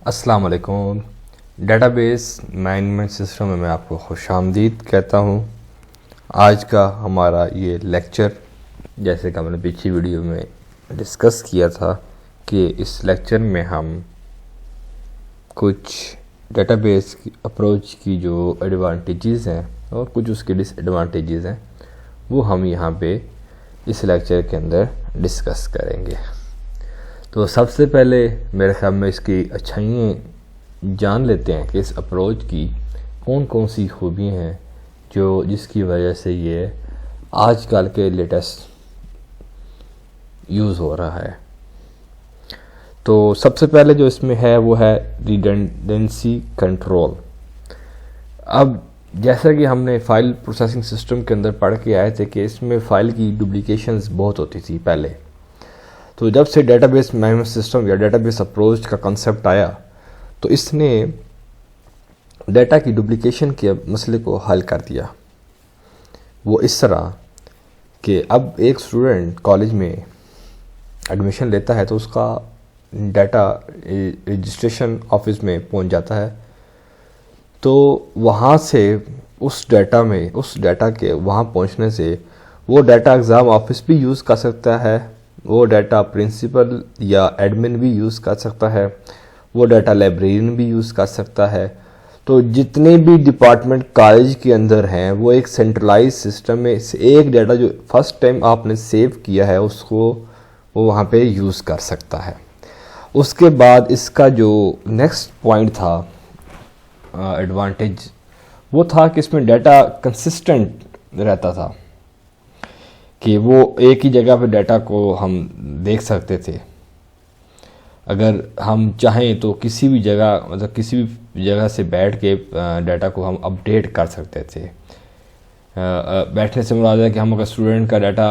अस्सलाम वालेकुम। Database management system में मैं आपको खुशामदीद कहता हूँ। आज का हमारा ये लेक्चर, जैसे कि हमने पिछली वीडियो में डिस्कस किया था कि इस लेक्चर में हम कुछ डेटाबेस की अप्रोच की जो एडवांटेजेस हैं और कुछ उसके डिसएडवांटेजेस हैं वो हम यहाँ पे इस लेक्चर के अंदर डिस्कस करेंगे। तो सबसे पहले मेरे ख्याल में इसकी अच्छाइयाँ जान लेते हैं कि इस अप्रोच की कौन कौन सी खूबियाँ हैं जो जिसकी वजह से ये आजकल के लेटेस्ट यूज़ हो रहा है। तो सबसे पहले जो इसमें है वो है रिडंडेंसी कंट्रोल। अब जैसा कि हमने फ़ाइल प्रोसेसिंग सिस्टम के अंदर पढ़ के आए थे कि इसमें फ़ाइल की डुप्लीकेशंस बहुत होती थी पहले। तो जब से डेटाबेस मैनेजमेंट सिस्टम या डेटाबेस अप्रोच का कंसेप्ट आया तो इसने डेटा की डुप्लीकेशन के मसले को हल कर दिया। वो इस तरह कि अब एक स्टूडेंट कॉलेज में एडमिशन लेता है तो उसका डाटा रजिस्ट्रेशन ऑफिस में पहुंच जाता है। तो वहाँ से उस डाटा के वहाँ पहुँचने से वो डाटा एग्ज़ाम ऑफिस भी यूज़ कर सकता है, वो डाटा प्रिंसिपल या एडमिन भी यूज़ कर सकता है, वो डाटा लाइब्रेरियन भी यूज़ कर सकता है। तो जितने भी डिपार्टमेंट कॉलेज के अंदर हैं वो एक सेंट्रलाइज सिस्टम में से एक डाटा जो फर्स्ट टाइम आपने सेव किया है उसको वो वहाँ पे यूज़ कर सकता है। उसके बाद इसका जो नेक्स्ट पॉइंट था एडवांटेज वो था कि इसमें डाटा कंसिस्टेंट रहता था कि वो एक ही जगह पे डाटा को हम देख सकते थे। अगर हम चाहें तो किसी भी जगह मतलब किसी भी जगह से बैठ के डाटा को हम अपडेट कर सकते थे। बैठने से मुराद है कि हम अगर स्टूडेंट का डाटा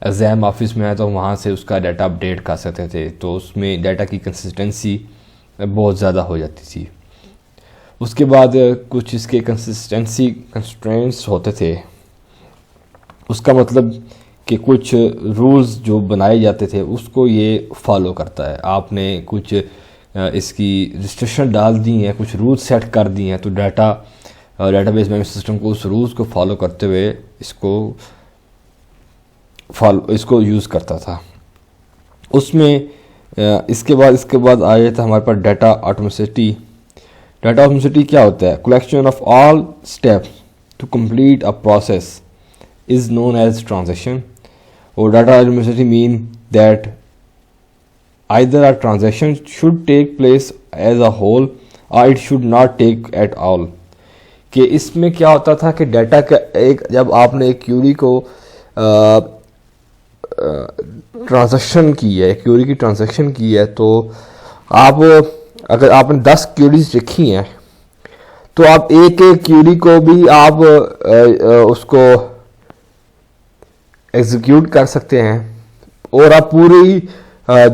एग्ज़ाम ऑफिस में है तो वहाँ से उसका डाटा अपडेट कर सकते थे। तो उसमें डाटा की कंसिस्टेंसी बहुत ज़्यादा हो जाती थी। उसके बाद कुछ इसके कंसिस्टेंसी कंस्ट्रेंट्स होते थे। उसका मतलब कि कुछ रूल्स जो बनाए जाते थे उसको ये फॉलो करता है। आपने कुछ इसकी रिस्ट्रिक्शन डाल दी हैं, कुछ रूल्स सेट कर दिए हैं तो डेटाबेस मैनेजमेंट सिस्टम को उस रूल्स को फॉलो करते हुए इसको यूज़ करता था। उसमें इसके बाद आया था हमारे पास डाटा ऑटोमेसिटी। डाटा ऑटोमेसिटी क्या होता है? Collection of all steps to complete a process is known as transaction, or data automaticity mean that either a transaction should take place as a whole or it should not take at all। कि इसमें क्या होता था कि data का जब आपने एक क्यूरी को ट्रांजैक्शन की है, क्यूरी की ट्रांजैक्शन की है तो अगर आपने 10 क्यूरीज लिखी हैं तो आप एक एक क्यूरी को भी आप उसको एग्जीक्यूट कर सकते हैं और आप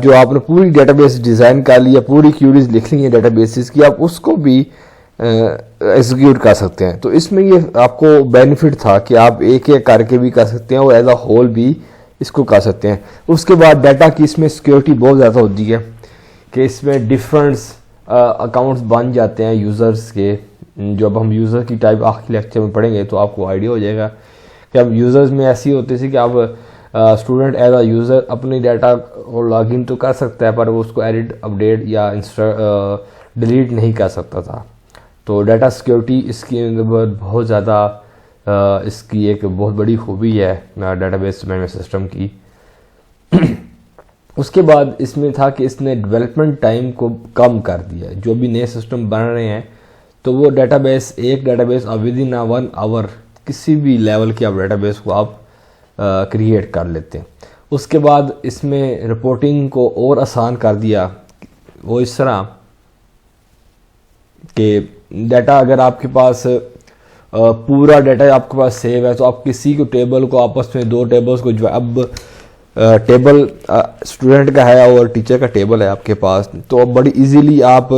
जो आपने पूरी डेटाबेस डिज़ाइन कर लिया, पूरी क्यूरीज लिख ली हैं डेटाबेसेस की, आप उसको भी एग्जीक्यूट कर सकते हैं। तो इसमें ये आपको बेनिफिट था कि आप एक एक करके भी कर सकते हैं और एज अ होल भी इसको कर सकते हैं। उसके बाद डाटा की इसमें सिक्योरिटी बहुत ज़्यादा होती है कि इसमें डिफरेंट अकाउंट्स बन जाते हैं यूज़र्स के। जब हम यूज़र की टाइप आखिरी लेक्चर में पढ़ेंगे तो आपको आइडिया हो जाएगा कि अब यूज़र्स में ऐसी होती थी कि अब स्टूडेंट एज अ यूज़र अपनी डाटा को लॉगिन तो कर सकता है पर वो उसको एडिट अपडेट या डिलीट नहीं कर सकता था। तो डाटा सिक्योरिटी इसकी अंदर बहुत ज़्यादा इसकी एक बहुत बड़ी खूबी है डेटाबेस मैनेजमेंट सिस्टम की। उसके बाद इसमें था कि इसने डेवलपमेंट टाइम को कम कर दिया। जो भी नए सिस्टम बन रहे हैं तो वो एक डेटाबेस विद इन 1 आवर किसी भी लेवल के आप डेटाबेस को आप क्रिएट कर लेते हैं। उसके बाद इसमें रिपोर्टिंग को और आसान कर दिया। वो इस तरह कि डाटा अगर आपके पास पूरा डाटा आपके पास सेव है तो आप किसी को टेबल को आपस में दो टेबल्स को जो अब टेबल स्टूडेंट का है और टीचर का टेबल है आपके पास, तो अब बड़ी इजीली आप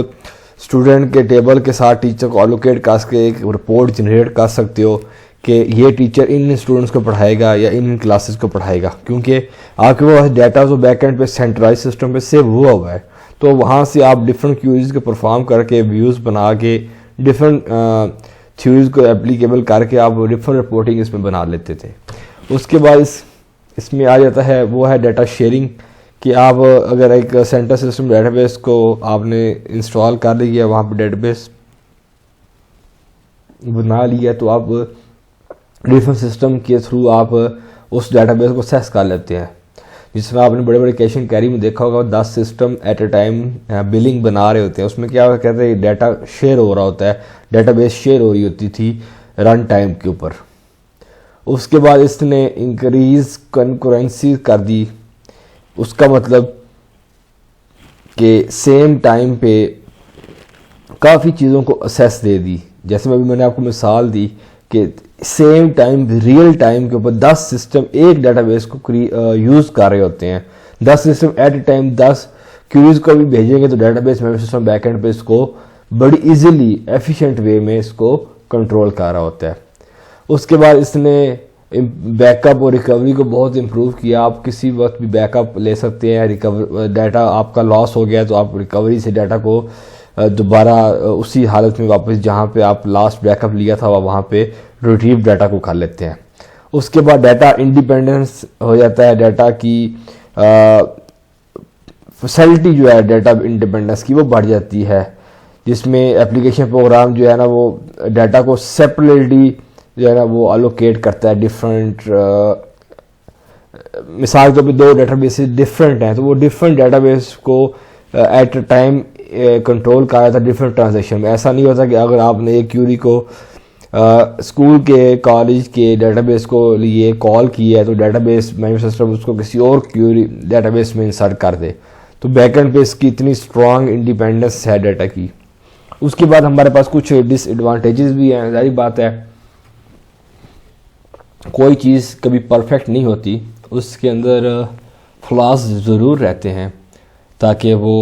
स्टूडेंट के टेबल के साथ टीचर को एलोकेट कर के एक रिपोर्ट जनरेट कर सकते हो कि ये टीचर इन स्टूडेंट्स को पढ़ाएगा या इन क्लासेस को पढ़ाएगा, क्योंकि आपके पास डाटा जो बैकएंड पे सेंट्रलाइज सिस्टम पे सेव हुआ है। तो वहाँ से आप डिफरेंट क्यूरीज को परफॉर्म करके व्यूज़ बना के डिफरेंट थ्योरीज को एप्लीकेबल करके आप डिफरेंट रिपोर्टिंग इसमें बना लेते थे। उसके बाद इसमें आ जाता है वो है डाटा शेयरिंग, कि आप अगर एक सेंटर सिस्टम डेटाबेस को आपने इंस्टॉल कर लिया, वहाँ पर डेटाबेस बना लिया, तो आप डिफरेंट सिस्टम के थ्रू आप उस डेटाबेस को एक्सेस कर लेते हैं। जिस तरह आपने बड़े बड़े कैश एंड कैरी में देखा होगा 10 system at a time billing बना रहे होते हैं, उसमें क्या कहते हैं डाटा शेयर हो रहा होता है, डेटाबेस शेयर हो रही होती थी रन टाइम के ऊपर। उसके बाद इसने इंक्रीज कंकरेंसी कर दी, उसका मतलब कि सेम टाइम पे काफ़ी चीज़ों को असेस दे दी। जैसे मैंने आपको मिसाल दी कि सेम टाइम रियल टाइम के ऊपर 10 सिस्टम एक डेटाबेस को यूज़ कर रहे होते हैं। 10 system at a time 10 queries को भी भेजेंगे तो डेटाबेस मेमोरी सिस्टम बैकएंड पे इसको बड़ी इजीली एफिशिएंट वे में इसको कंट्रोल कर रहा होता है। उसके बाद इसने बैकअप और रिकवरी को बहुत इम्प्रूव किया। आप किसी वक्त भी बैकअप ले सकते हैं, डाटा आपका लॉस हो गया तो आप रिकवरी से डाटा को दोबारा उसी हालत में वापस जहाँ पे आप लास्ट बैकअप लिया था वहाँ पे रिट्रीव डाटा को कर लेते हैं। उसके बाद डाटा इंडिपेंडेंस हो जाता है, डाटा की फैसिलिटी जो है डाटा इंडिपेंडेंस की वो बढ़ जाती है, जिसमें एप्लीकेशन प्रोग्राम जो है ना वो डाटा को सेपरेटली जो है ना वो अलोकेट करता है डिफरेंट मिसाल के तौर पे 2 डेटाबेसेस डिफरेंट हैं तो वो डिफरेंट डेटाबेस को एट अ टाइम कंट्रोल कर रहा था डिफरेंट ट्रांजेक्शन में। ऐसा नहीं होता कि अगर आपने एक क्यूरी को स्कूल के कॉलेज के डेटाबेस को लिए कॉल किया है तो डेटाबेस मेमोरी सिस्टम उसको किसी और क्यूरी डेटाबेस में इंसर्ट कर दे, तो बैकएंड पे इसकी इतनी स्ट्रॉन्ग इंडिपेंडेंस है डाटा की। उसके बाद हमारे पास कुछ डिसएडवांटेजेस भी हैं। जाहिर बात है कोई चीज़ कभी परफेक्ट नहीं होती, उसके अंदर फ्लॉज ज़रूर रहते हैं ताकि वो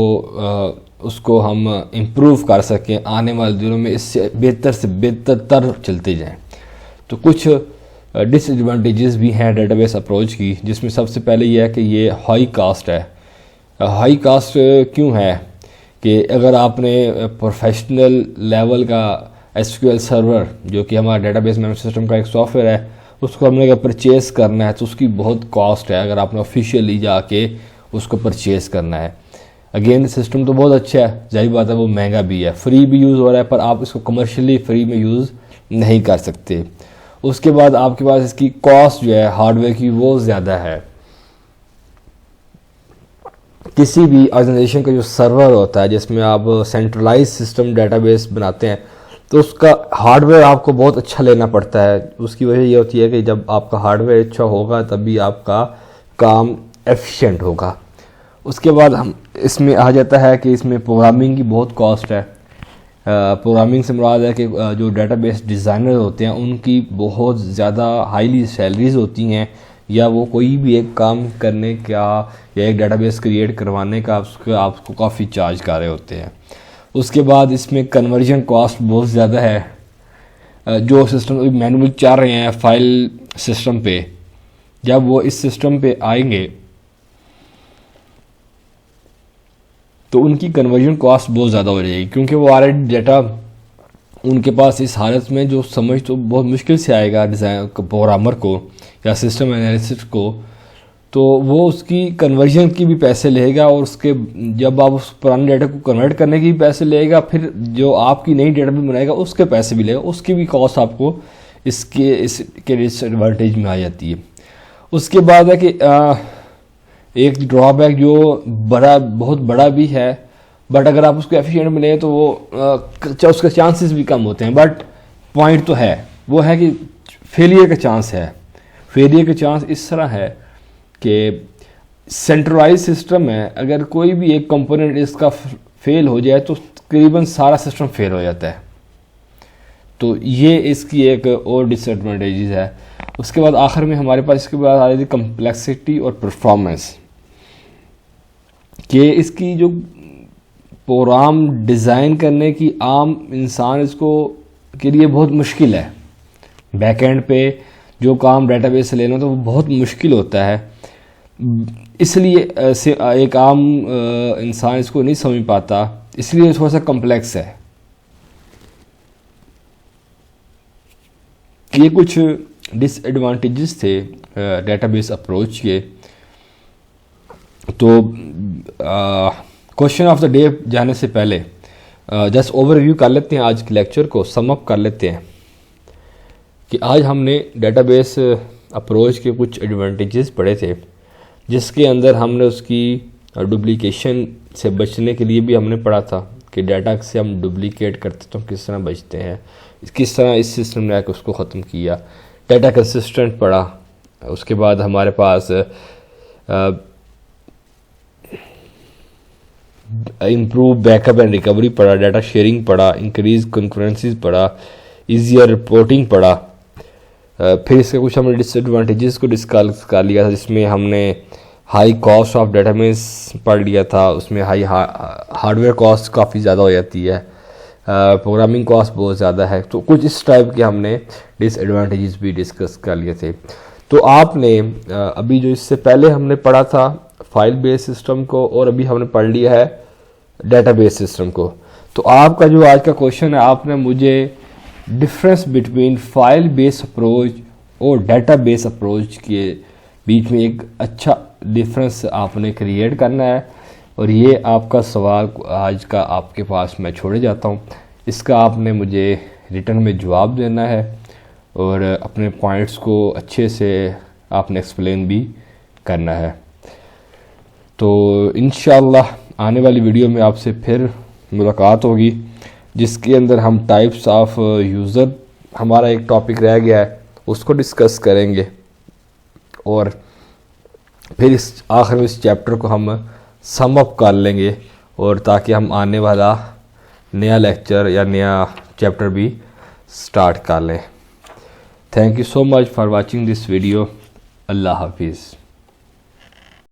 उसको हम इम्प्रूव कर सकें, आने वाले दिनों में इससे बेहतर से बेहतर चलते जाएं। तो कुछ डिसएडवांटेजेस भी हैं डेटाबेस अप्रोच की, जिसमें सबसे पहले यह है कि ये हाई कास्ट है। हाई कास्ट क्यों है कि अगर आपने प्रोफेशनल लेवल का एसक्यूएल सर्वर जो कि हमारा डेटाबेस मैनेजमेंट सिस्टम का एक सॉफ्टवेयर है उसको हमने अगर परचेज़ करना है तो उसकी बहुत कॉस्ट है अगर आपने ऑफिशियली जाके उसको परचेज़ करना है। अगेन सिस्टम तो बहुत अच्छा है, जाहिर बात है वो महंगा भी है, फ्री भी यूज़ हो रहा है पर आप इसको कमर्शियली फ्री में यूज़ नहीं कर सकते। उसके बाद आपके पास इसकी कॉस्ट जो है हार्डवेयर की वो ज़्यादा है। किसी भी ऑर्गेनाइजेशन का जो सर्वर होता है जिसमें आप सेंट्रलाइज सिस्टम डेटाबेस बनाते हैं तो उसका हार्डवेयर आपको बहुत अच्छा लेना पड़ता है। उसकी वजह ये होती है कि जब आपका हार्डवेयर अच्छा होगा तभी आपका काम एफिशिएंट होगा। उसके बाद हम इसमें आ जाता है कि इसमें प्रोग्रामिंग की बहुत कॉस्ट है। प्रोग्रामिंग से मुराद है कि जो डेटाबेस डिज़ाइनर होते हैं उनकी बहुत ज़्यादा हाईली सैलरीज होती हैं, या वो कोई भी एक काम करने का या एक डेटाबेस क्रिएट करवाने का आपको काफ़ी चार्ज कर रहे होते हैं। उसके बाद इसमें कन्वर्जन कॉस्ट बहुत ज़्यादा है। जो सिस्टम मैनुअल चल रहे हैं फाइल सिस्टम पे, जब वो इस सिस्टम पे आएंगे तो उनकी कन्वर्जन कॉस्ट बहुत ज़्यादा हो जाएगी, क्योंकि वो ऑलरेडी डाटा उनके पास इस हालत में जो समझ तो बहुत मुश्किल से आएगा डिज़ाइन प्रोग्रामर को या सिस्टम एनालिसिस को, तो वो उसकी कन्वर्जन की भी पैसे लेगा और उसके जब आप उस पुराने डाटा को कन्वर्ट करने की भी पैसे लेगा, फिर जो आपकी नई डाटा भी बनाएगा उसके पैसे भी लेगा, उसकी भी कॉस्ट आपको इसके डिसएडवांटेज में आ जाती है। उसके बाद है कि एक ड्रॉबैक जो बहुत बड़ा भी है, बट अगर आप उसको एफिशिएंट मिले तो वो उसके चांसेस भी कम होते हैं, बट पॉइंट तो है वो है कि फेलियर का चांस है। फेलियर का चांस इस तरह है कि सेंट्रलाइज सिस्टम है, अगर कोई भी एक कंपोनेंट इसका फेल हो जाए तो तकरीबन सारा सिस्टम फेल हो जाता है। तो ये इसकी एक और डिसएडवांटेजेस है। उसके बाद आखिर में हमारे पास इसके बाद आ जाती है कम्प्लेक्सिटी और परफॉर्मेंस, कि इसकी जो प्रोग्राम डिज़ाइन करने की आम इंसान इसको के लिए बहुत मुश्किल है। बैकएंड पे जो काम डेटाबेस से लेना तो वो बहुत मुश्किल होता है। इसलिए से एक आम इंसान इसको नहीं समझ पाता, इसलिए थोड़ा सा कॉम्प्लेक्स है। ये कुछ डिसएडवांटेजेस थे डेटाबेस अप्रोच के। तो क्वेश्चन ऑफ द डे जाने से पहले जस्ट ओवरव्यू कर लेते हैं, आज के लेक्चर को सम अप कर लेते हैं कि आज हमने डेटाबेस अप्रोच के कुछ एडवांटेजेस पढ़े थे, जिसके अंदर हमने उसकी डुप्लीकेशन से बचने के लिए भी हमने पढ़ा था कि डाटा से हम डुप्लीकेट करते तो हम किस तरह बचते हैं, किस तरह इस सिस्टम ने आकर उसको ख़त्म किया। डाटा कंसिस्टेंट पढ़ा, उसके बाद हमारे पास इम्प्रूव बैकअप एंड रिकवरी पढ़ा, डाटा शेयरिंग पढ़ा, इंक्रीज कंकरेंसीज पढ़ा, ईजियर रिपोर्टिंग पढ़ा। फिर इसके कुछ हमने डिसएडवांटेजेस को डिस्कस कर लिया था, जिसमें हमने हाई कॉस्ट ऑफ डेटाबेस पढ़ लिया था। उसमें हार्डवेयर कॉस्ट काफ़ी ज़्यादा हो जाती है, प्रोग्रामिंग कॉस्ट बहुत ज़्यादा है। तो कुछ इस टाइप के हमने डिसएडवांटेजेस भी डिस्कस कर लिए थे। तो आपने अभी जो इससे पहले हमने पढ़ा था फाइल बेस सिस्टम को, और अभी हमने पढ़ लिया है डेटाबेस सिस्टम को। तो आपका जो आज का क्वेश्चन है, आपने मुझे difference between file base approach और डेटाबेस अप्रोच के बीच में एक अच्छा डिफरेंस आपने क्रिएट करना है, और ये आपका सवाल आज का आपके पास मैं छोड़े जाता हूँ। इसका आपने मुझे रिटर्न में जवाब देना है और अपने पॉइंट्स को अच्छे से आपने एक्सप्लेन भी करना है। तो इंशाल्लाह आने वाली वीडियो में आपसे फिर मुलाकात होगी, जिसके अंदर हम टाइप्स ऑफ यूज़र, हमारा एक टॉपिक रह गया है, उसको डिस्कस करेंगे, और फिर इस आखिर में इस चैप्टर को हम सम अप कर लेंगे, और ताकि हम आने वाला नया लेक्चर या नया चैप्टर भी स्टार्ट कर लें। Thank you so much for watching this video. अल्लाह हाफिज़।